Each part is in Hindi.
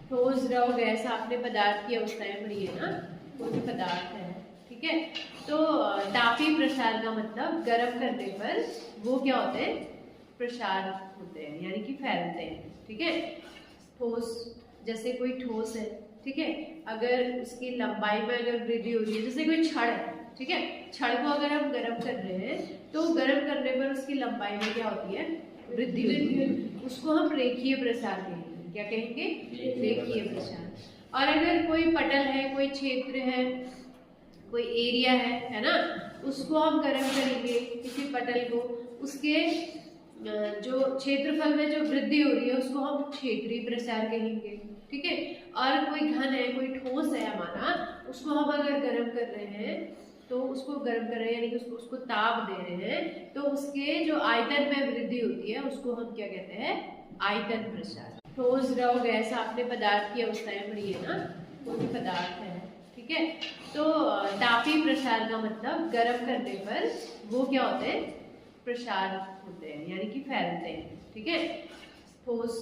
ठोस, द्रव, गैस आपने पदार्थ की अवस्थाएं पढ़ी है ना, कोई भी पदार्थ है, ठीक है। तो तापीय प्रसार का मतलब गर्म करने पर वो क्या होते हैं, प्रसार होते हैं, यानी कि फैलते हैं, ठीक है। ठोस, जैसे कोई ठोस है, ठीक है, अगर उसकी लंबाई में अगर वृद्धि हो रही है, जैसे कोई छड़ है, ठीक है, छड़ को अगर हम गर्म कर रहे हैं तो गर्म करने पर उसकी लंबाई में क्या होती है, वृद्धि होती है, उसको हम रेखीय प्रसार कहेंगे। क्या कहेंगे? रेखीय प्रसार। और अगर कोई पटल है, कोई क्षेत्र है, कोई एरिया है ना, उसको हम गर्म करेंगे किसी पटल को, उसके जो क्षेत्रफल में जो वृद्धि हो रही है उसको हम क्षेत्रीय प्रसार कहेंगे, ठीक है। और कोई घन है, कोई ठोस है हमारा, उसको हम अगर गर्म कर रहे हैं तो उसको गर्म कर रहे हैं यानी कि उसको ताप दे रहे हैं, तो उसके जो आयतन में वृद्धि होती है उसको हम क्या कहते हैं, आयतन प्रसार। ठोस, द्रव, गैस आपने पदार्थ की अवस्थाएं पढ़ी है ना, कोई भी पदार्थ है, ठीक है। तो तापीय प्रसार का मतलब गर्म करने पर वो क्या होते हैं, प्रसार होते हैं, यानी कि फैलते हैं, ठीक है। ठोस,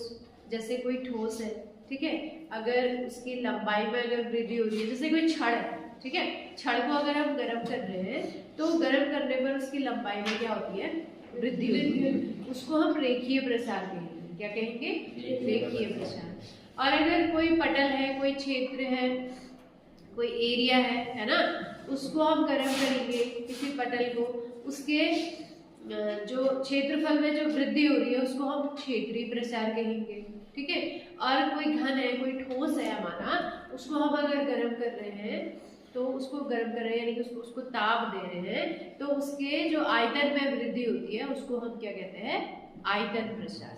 जैसे कोई ठोस है, ठीक है, अगर उसकी लंबाई में अगर वृद्धि हो रही है, जैसे कोई छड़ है, ठीक है, छड़ को अगर हम गर्म कर रहे हैं तो गर्म करने पर उसकी लंबाई में क्या होती है, वृद्धि होती है, उसको हम रेखीय प्रसार कहेंगे। क्या कहेंगे? रेखीय प्रसार। और अगर कोई पटल है, कोई क्षेत्र है, कोई एरिया है ना, उसको हम गर्म करेंगे किसी पटल को, उसके जो क्षेत्रफल में जो वृद्धि हो रही है उसको हम क्षेत्रीय प्रसार कहेंगे, ठीक है। और कोई घन है, कोई ठोस है हमारा, उसको हम अगर गर्म कर रहे हैं तो उसको गर्म कर रहे हैं यानी कि उसको ताप दे रहे हैं, तो उसके जो आयतन में वृद्धि होती है उसको हम क्या कहते हैं, आयतन प्रसार।